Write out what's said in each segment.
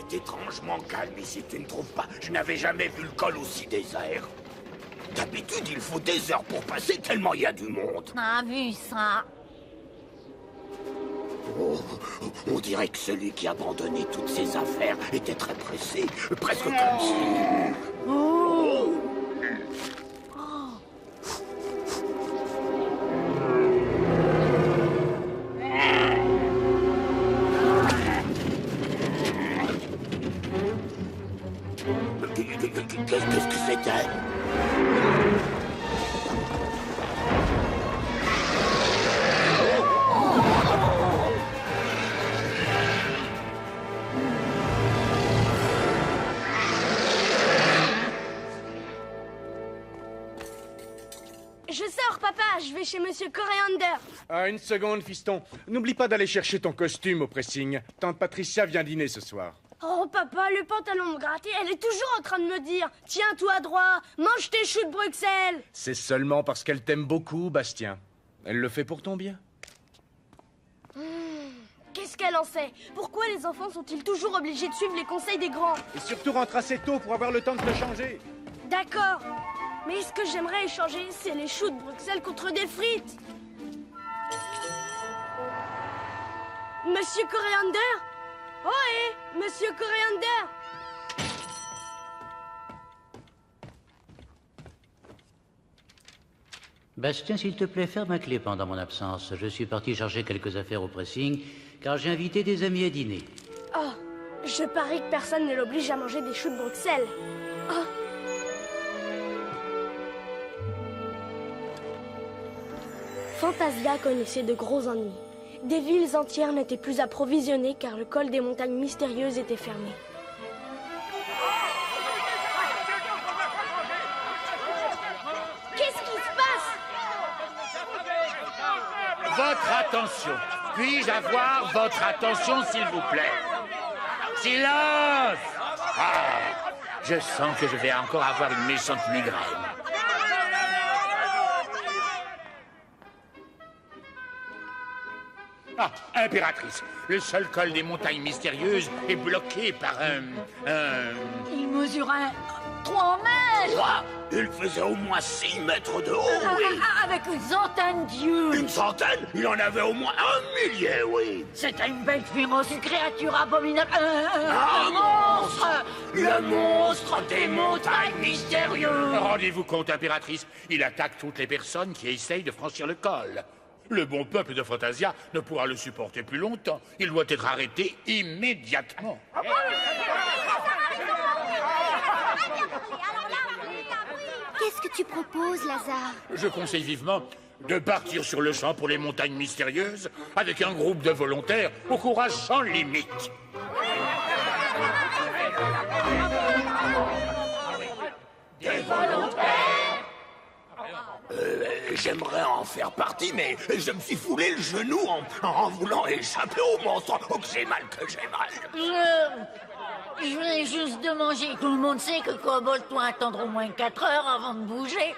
est étrangement calme ici, tu ne trouves pas? Je n'avais jamais vu le col aussi désert. D'habitude, il faut des heures pour passer tellement il y a du monde. On a vu ça. Oh, on dirait que celui qui abandonnait toutes ses affaires était très pressé, presque comme si... Oh. Qu'est-ce que c'était? Je sors, papa. Je vais chez Monsieur Coriander. Ah, une seconde, fiston. N'oublie pas d'aller chercher ton costume au pressing. Tante Patricia vient dîner ce soir. Oh, papa, le pantalon me grattait. Elle est toujours en train de me dire « Tiens-toi droit, mange tes choux de Bruxelles !» C'est seulement parce qu'elle t'aime beaucoup, Bastien. Elle le fait pour ton bien. Qu'est-ce qu'elle en sait? Pourquoi les enfants sont-ils toujours obligés de suivre les conseils des grands? Et surtout rentre assez tôt pour avoir le temps de te changer. D'accord. Mais ce que j'aimerais échanger, c'est les choux de Bruxelles contre des frites. Monsieur Coriander? Ohé, Monsieur Coriander! Bastien, s'il te plaît, ferme ma clé pendant mon absence. Je suis parti charger quelques affaires au pressing, car j'ai invité des amis à dîner. Oh, je parie que personne ne l'oblige à manger des choux de Bruxelles. Oh. Fantasia connaissait de gros ennuis. Des villes entières n'étaient plus approvisionnées car le col des montagnes mystérieuses était fermé. Qu'est-ce qui se passe? Votre attention. Puis-je avoir votre attention, s'il vous plaît? Silence! Ah, je sens que je vais encore avoir une méchante migraine. Ah, impératrice, le seul col des montagnes mystérieuses est bloqué par Il mesurait 3 mètres. Quoi? Il faisait au moins 6 mètres de haut, oui. Avec une centaine d'yeux. Une centaine? Il en avait au moins 1 millier, oui. C'était une bête féroce, une créature abominable. Un monstre. Le monstre des montagnes mystérieuses. Rendez-vous compte, impératrice, il attaque toutes les personnes qui essayent de franchir le col. Le bon peuple de Fantasia ne pourra le supporter plus longtemps. Il doit être arrêté immédiatement. Qu'est-ce que tu proposes, Lazare? Je conseille vivement de partir sur le champ pour les montagnes mystérieuses avec un groupe de volontaires au courage sans limite. Des volontaires? J'aimerais en faire partie, mais je me suis foulé le genou en voulant échapper au monstre. Oh, que j'ai mal, que j'ai mal. Je venais juste de manger. Tout le monde sait que Kobold doit attendre au moins 4 heures avant de bouger.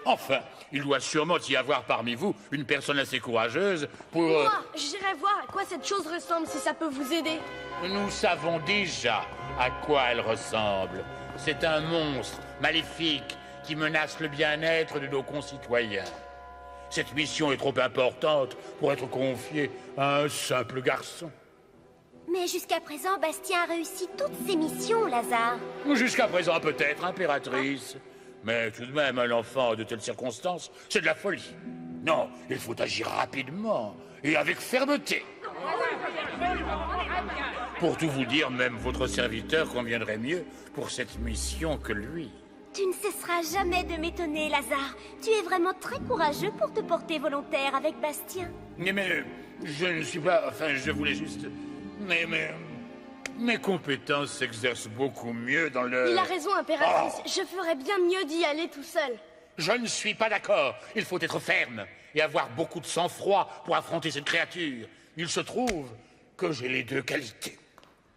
Enfin, il doit sûrement y avoir parmi vous une personne assez courageuse pour... Moi, j'irai voir à quoi cette chose ressemble si ça peut vous aider. Nous savons déjà à quoi elle ressemble. C'est un monstre maléfique qui menace le bien-être de nos concitoyens. Cette mission est trop importante pour être confiée à un simple garçon. Mais jusqu'à présent, Bastien a réussi toutes ses missions, Lazare. Jusqu'à présent peut-être, impératrice. Mais tout de même, un enfant de telles circonstances, c'est de la folie. Non, il faut agir rapidement et avec fermeté. Pour tout vous dire, même votre serviteur conviendrait mieux pour cette mission que lui. Tu ne cesseras jamais de m'étonner, Lazare. Tu es vraiment très courageux pour te porter volontaire avec Bastien. Mais je ne suis pas... Enfin, je voulais juste... Mes compétences s'exercent beaucoup mieux dans le... Il a raison, impératrice. Je ferais bien mieux d'y aller tout seul. Je ne suis pas d'accord. Il faut être ferme et avoir beaucoup de sang-froid pour affronter cette créature. Il se trouve que j'ai les deux qualités.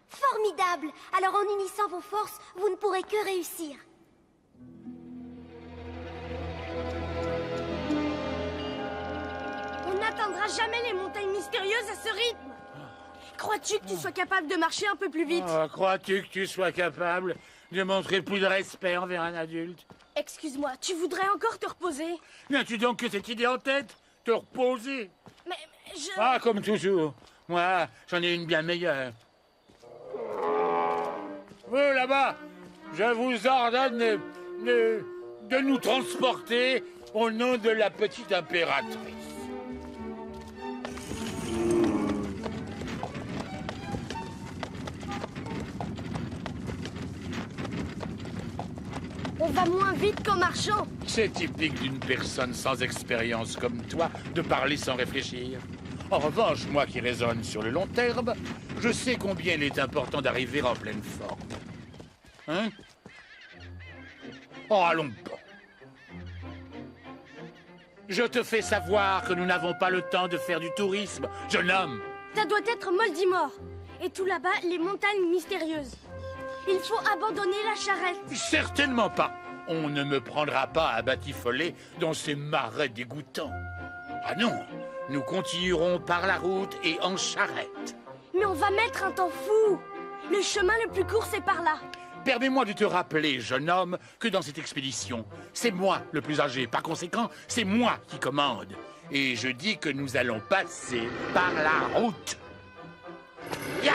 Formidable. Alors en unissant vos forces, vous ne pourrez que réussir. On n'atteindra jamais les montagnes mystérieuses à ce rythme. Crois-tu que tu sois capable de marcher un peu plus vite? Oh, crois-tu que tu sois capable de montrer plus de respect envers un adulte? Excuse-moi, tu voudrais encore te reposer? N'as-tu donc que cette idée en tête? Te reposer? Mais je... Ah, comme toujours. Moi, j'en ai une bien meilleure. Vous, là-bas, je vous ordonne de nous transporter au nom de la petite impératrice. On va moins vite qu'en marchant. C'est typique d'une personne sans expérience comme toi de parler sans réfléchir. En revanche, moi qui raisonne sur le long terme, je sais combien il est important d'arriver en pleine forme. Hein? Oh, allons bon. Je te fais savoir que nous n'avons pas le temps de faire du tourisme, jeune homme. Ça doit être Moldimort. Et tout là-bas, les montagnes mystérieuses. Il faut abandonner la charrette. Certainement pas. On ne me prendra pas à batifoler dans ces marais dégoûtants. Ah non, nous continuerons par la route et en charrette. Mais on va mettre un temps fou. Le chemin le plus court, c'est par là. Permets-moi de te rappeler, jeune homme, que dans cette expédition, c'est moi le plus âgé. Par conséquent, c'est moi qui commande. Et je dis que nous allons passer par la route. Ya!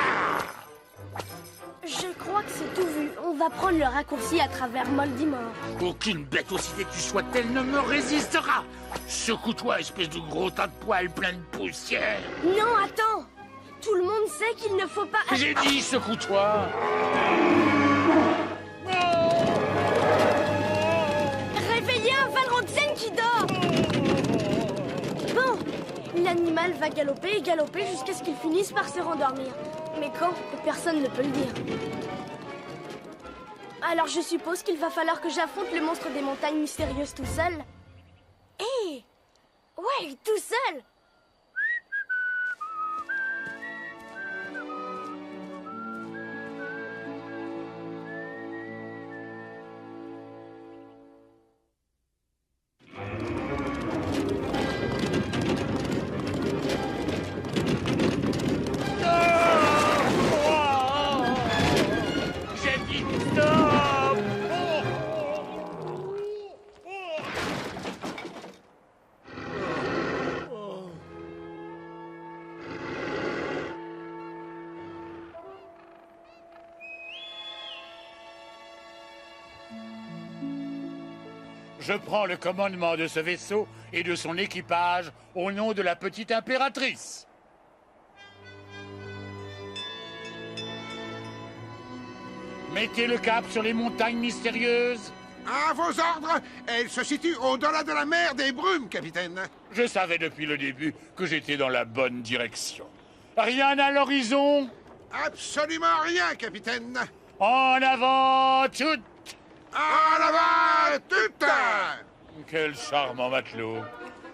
Je crois que c'est tout vu. On va prendre le raccourci à travers Moldimort. Aucune bête aussi têtue soit-elle ne me résistera. Secoue-toi, espèce de gros tas de poils plein de poussière. Non, attends. Tout le monde sait qu'il ne faut pas... J'ai dit secoue-toi. Réveillez un Valroxen qui dort. Bon, l'animal va galoper et galoper jusqu'à ce qu'il finisse par se rendormir. Mais quand, personne ne peut le dire. Alors je suppose qu'il va falloir que j'affronte le monstre des montagnes mystérieuses tout seul. Hé! Ouais, tout seul! Je prends le commandement de ce vaisseau et de son équipage au nom de la petite impératrice. Mettez le cap sur les montagnes mystérieuses. À vos ordres, elle se situe au-delà de la mer des brumes, capitaine. Je savais depuis le début que j'étais dans la bonne direction. Rien à l'horizon? Absolument rien, capitaine. En avant, toutes! En avant, toute! Quel charmant matelot.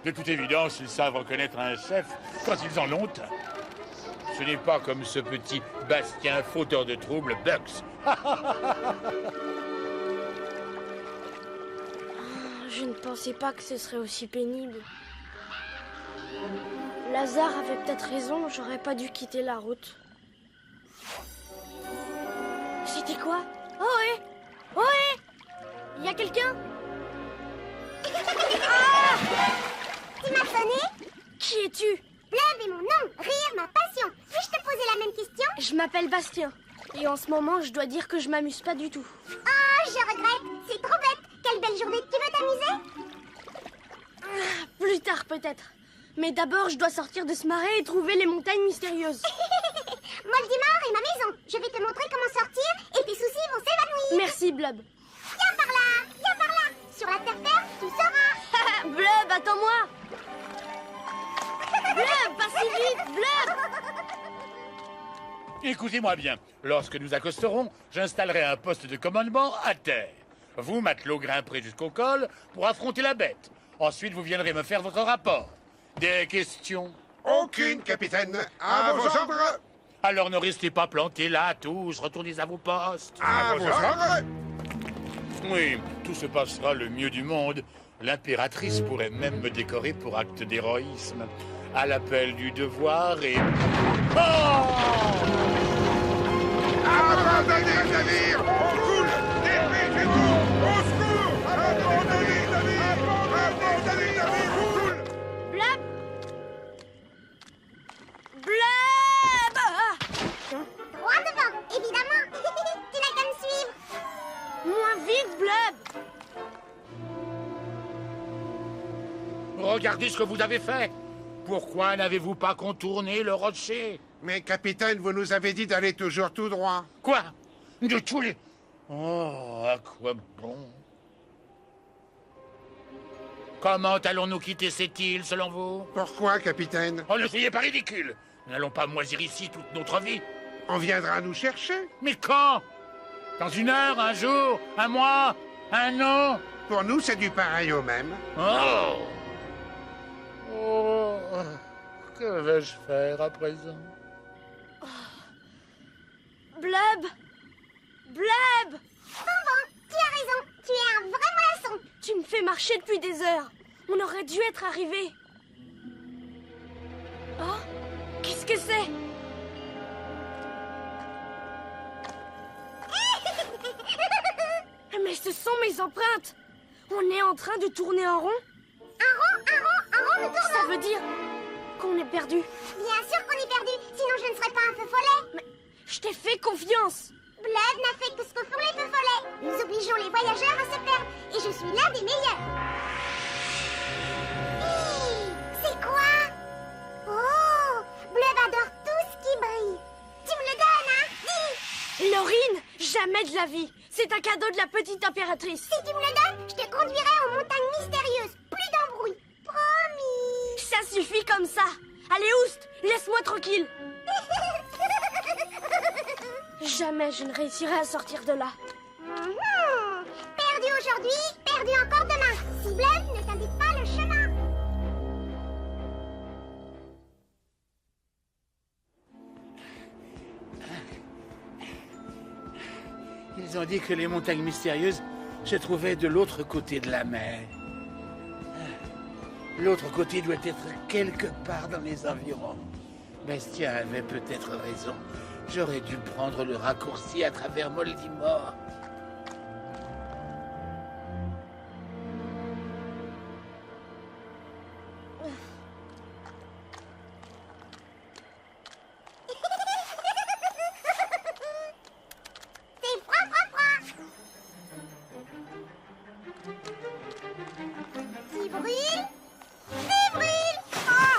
De toute évidence, ils savent reconnaître un chef quand ils en ont un. Ce n'est pas comme ce petit Bastien, fauteur de troubles, Bugs. Je ne pensais pas que ce serait aussi pénible. Lazare avait peut-être raison, j'aurais pas dû quitter la route. C'était quoi? Ohé! Ohé! Y a quelqu'un? Tu m'as sonné? Qui es-tu? Blub est mon nom, rire ma passion. Puis-je te poser la même question? Je m'appelle Bastien. Et en ce moment, je dois dire que je m'amuse pas du tout. Oh, je regrette. C'est trop bête. Quelle belle journée. Tu veux t'amuser? Plus tard peut-être. Mais d'abord, je dois sortir de ce marais et trouver les montagnes mystérieuses. Moldimort est ma maison. Je vais te montrer comment sortir et tes soucis vont s'évanouir. Merci, Blub. Viens par là. Viens par là. Sur la terre ferme, tu sauras. Blub, attends-moi. Blub, pas si vite, Blub. Écoutez-moi bien. Lorsque nous accosterons, j'installerai un poste de commandement à terre. Vous, matelots, grimperez jusqu'au col pour affronter la bête. Ensuite, vous viendrez me faire votre rapport. Des questions? Aucune, capitaine. À vos ordres. Alors ne restez pas plantés là, tous. Retournez à vos postes. À vos ordres. Oui, tout se passera le mieux du monde. L'impératrice pourrait même me décorer pour acte d'héroïsme. À l'appel du devoir et... Oh! Abandonnez le navire! On coule! Dépêchez-vous! Au secours! Abandonnez le navire! Abandonnez le navire! On coule! Blab! Blab! Ah! Droit devant, évidemment. Tu n'as qu'à me suivre. Moins vite, Blab! Regardez ce que vous avez fait. Pourquoi n'avez-vous pas contourné le rocher? Mais capitaine, vous nous avez dit d'aller toujours tout droit. Quoi? De tous les... Oh, à quoi bon? Comment allons-nous quitter cette île, selon vous? Pourquoi, capitaine? Oh, ne soyez pas ridicule. Nous n'allons pas moisir ici toute notre vie. On viendra nous chercher. Mais quand? Dans une heure, un jour, un mois, un an? Pour nous, c'est du pareil au même. Oh! Oh! Que vais-je faire à présent? Blab! Blab! Bon, tu as raison. Tu es un vrai mollasson. Tu me fais marcher depuis des heures. On aurait dû être arrivés. Oh? Qu'est-ce que c'est? Mais ce sont mes empreintes. On est en train de tourner en rond. Un rond de tournant. Ça veut dire qu'on est perdu. Bien sûr qu'on est perdu, sinon je ne serais pas un feu follet. Mais je t'ai fait confiance. Blab n'a fait que ce que font les feux follets. Nous obligeons les voyageurs à se perdre, et je suis l'un des meilleurs. Hé, c'est quoi? Oh, Blab adore tout ce qui brille. Tu me le donnes, hein? Dis! Laurine, jamais de la vie. C'est un cadeau de la petite impératrice. Si tu me le donnes, je te conduirai aux montagnes mystérieuses. Plus d'embrouille. Promis. Ça suffit comme ça. Allez, Oust, laisse-moi tranquille. Jamais je ne réussirai à sortir de là. Perdu aujourd'hui, perdu encore demain. Si Blab ne t'indique pas le chemin. Ils ont dit que les montagnes mystérieuses se trouvaient de l'autre côté de la mer. L'autre côté doit être quelque part dans les environs. Bastia avait peut-être raison. J'aurais dû prendre le raccourci à travers Moldimor. C'est froid. Tu brûles. Ah.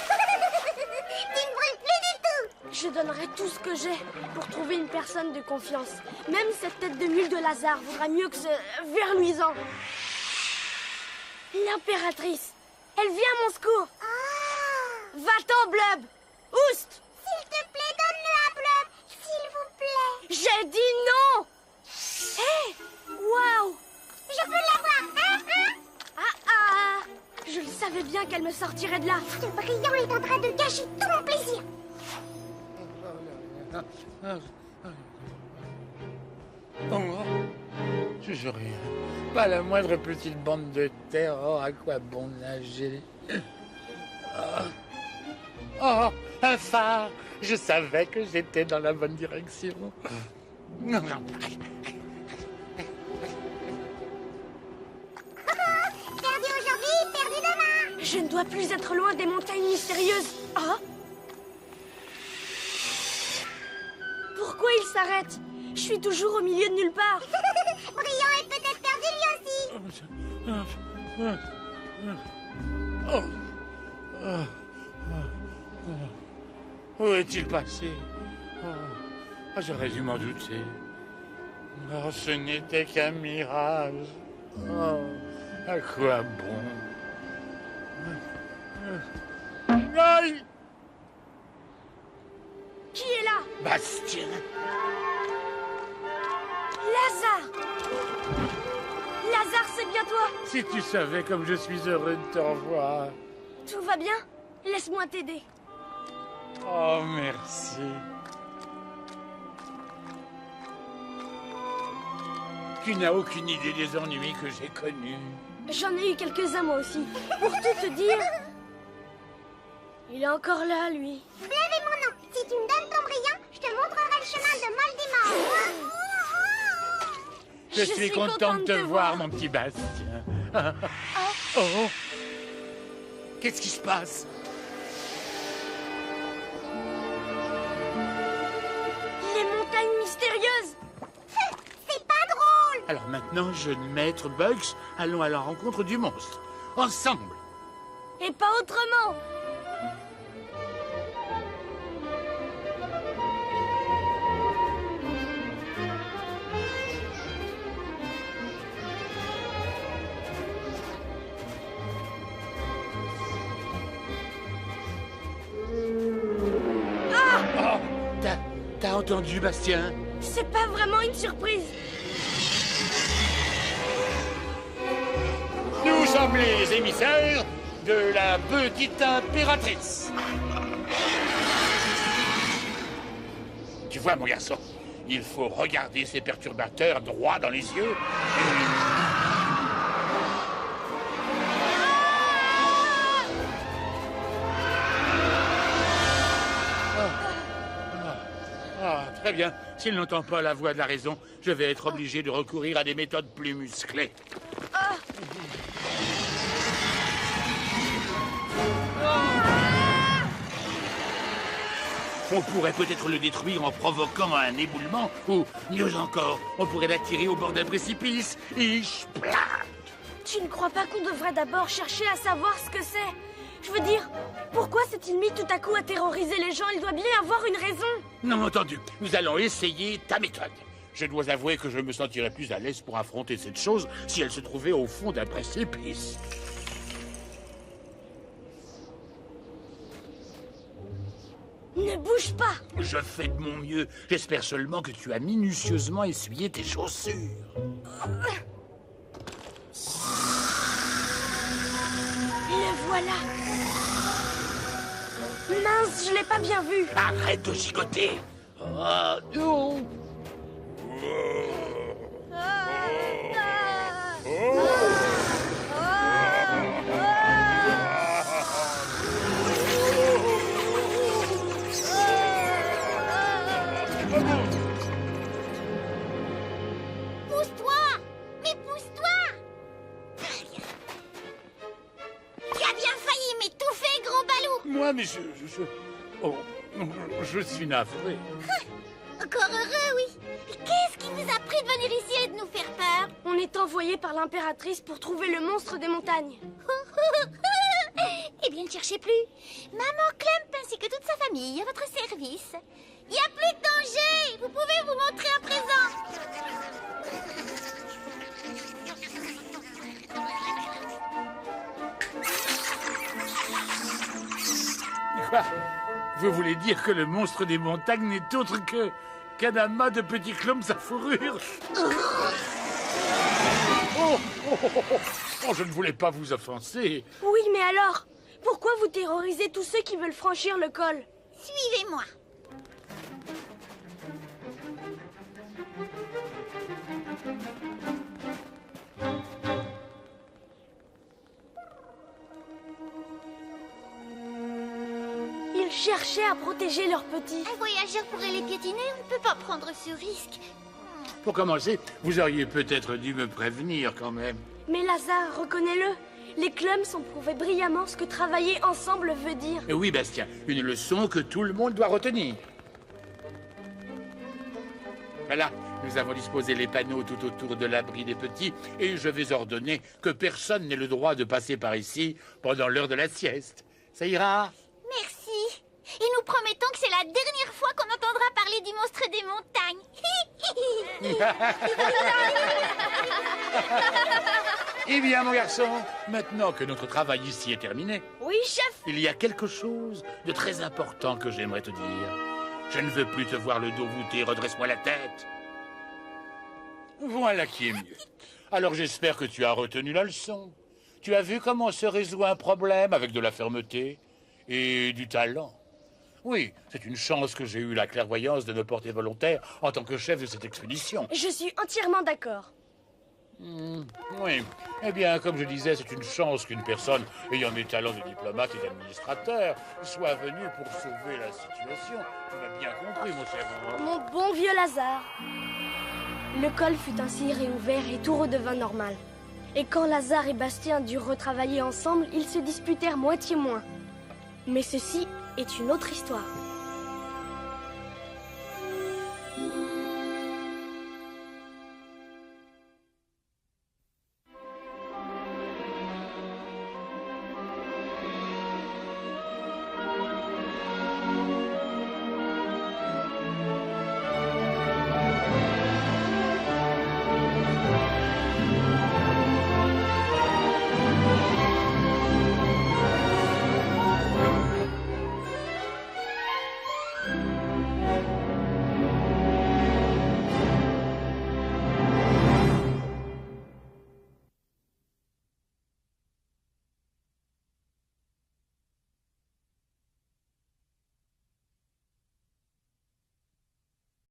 Tu ne brûles plus du tout. Je donnerai tout ce que j'ai pour trouver une personne de confiance. Même cette tête de mule de Lazare vaudra mieux que ce verluisant. L'impératrice. Elle vient à mon secours. Va-t'en, Blab. Oust. S'il te plaît, donne-le à Blab. S'il vous plaît. J'ai dit non. Hé. Waouh. Je peux l'avoir, hein? Ah. Je le savais bien qu'elle me sortirait de là. Ce brillant est en train de gâcher tout mon plaisir. Oh, je rien. Pas la moindre petite bande de terre. Oh, à quoi bon nager? Oh, un phare. Je savais que j'étais dans la bonne direction. Perdu aujourd'hui, perdu demain. Je ne dois plus être loin des montagnes mystérieuses. Ah. Pourquoi il s'arrête? Je suis toujours au milieu de nulle part. Brillant est peut-être perdu lui aussi. Où est-il passé? J'aurais dû m'en douter. Oh, ce n'était qu'un mirage. Oh, à quoi bon? Aïe! Qui est là? Bastien! Lazare! Lazare, c'est bien toi! Si tu savais comme je suis heureux de te revoir. Tout va bien? Laisse-moi t'aider. Oh, merci. Tu n'as aucune idée des ennuis que j'ai connus. J'en ai eu quelques-uns moi aussi. Pour tout te dire, il est encore là, lui. Bleuve est mon nom. Si tu me donnes ton brillant, je te montrerai le chemin de Moldemort. Je suis contente de te voir, mon petit Bastien. Oh. Qu'est-ce qui se passe? Les montagnes mystérieuses. C'est pas drôle. Alors maintenant, jeune maître Bugs, allons à la rencontre du monstre. Ensemble. Et pas autrement. T'as entendu, Bastien? C'est pas vraiment une surprise. Nous sommes les émissaires de la petite impératrice. Tu vois, mon garçon, il faut regarder ces perturbateurs droit dans les yeux. Très bien. S'il n'entend pas la voix de la raison, je vais être obligé de recourir à des méthodes plus musclées. On pourrait peut-être le détruire en provoquant un éboulement, ou, mieux encore, on pourrait l'attirer au bord d'un précipice et... splat. Tu ne crois pas qu'on devrait d'abord chercher à savoir ce que c'est? Je veux dire, pourquoi s'est-il mis tout à coup à terroriser les gens? Il doit bien avoir une raison. Non, entendu. Nous allons essayer ta méthode. Je dois avouer que je me sentirais plus à l'aise pour affronter cette chose si elle se trouvait au fond d'un précipice. Ne bouge pas. Je fais de mon mieux. J'espère seulement que tu as minutieusement essuyé tes chaussures. Le voilà. Mince, je l'ai pas bien vu. Arrête de gigoter. Oh, non. Pousse-toi. Mais pousse-toi. Tu as bien failli m'étouffer, gros balou. Moi, mais Oh, je suis navré. Encore heureux, oui. Qu'est-ce qui vous a pris de venir ici et de nous faire peur? On est envoyé par l'impératrice pour trouver le monstre des montagnes. Eh bien, ne cherchez plus. Maman Clemp ainsi que toute sa famille à votre service. Il n'y a plus de danger. Vous pouvez vous montrer à présent. Quoi? Vous voulez dire que le monstre des montagnes n'est autre qu'un amas de petits clombs à fourrure? Oh, je ne voulais pas vous offenser. Oui, mais alors, pourquoi vous terrorisez tous ceux qui veulent franchir le col? Suivez-moi. Ils cherchaient à protéger leurs petits. Un voyageur pourrait les piétiner, on ne peut pas prendre ce risque. Pour commencer, vous auriez peut-être dû me prévenir quand même. Mais Lazare, reconnais-le, les clums ont prouvé brillamment ce que travailler ensemble veut dire. Oui, Bastien, une leçon que tout le monde doit retenir. Voilà, nous avons disposé les panneaux tout autour de l'abri des petits et je vais ordonner que personne n'ait le droit de passer par ici pendant l'heure de la sieste. Ça ira? Merci. Et nous promettons que c'est la dernière fois qu'on entendra parler du monstre des montagnes. Eh bien, mon garçon, maintenant que notre travail ici est terminé, Oui, chef. il y a quelque chose de très important que j'aimerais te dire. Je ne veux plus te voir le dos voûté, redresse-moi la tête. Voilà qui est mieux. Alors j'espère que tu as retenu la leçon. Tu as vu comment se résout un problème avec de la fermeté et du talent. Oui, c'est une chance que j'ai eu la clairvoyance de me porter volontaire en tant que chef de cette expédition. Je suis entièrement d'accord. Oui. Eh bien, comme je disais, c'est une chance qu'une personne ayant des talents de diplomate et d'administrateur soit venue pour sauver la situation. Tu m'as bien compris, mon cerveau. Mon bon vieux Lazare. Le col fut ainsi réouvert et tout redevint normal. Et quand Lazare et Bastien durent retravailler ensemble, ils se disputèrent moitié moins. Mais ceci est une autre histoire.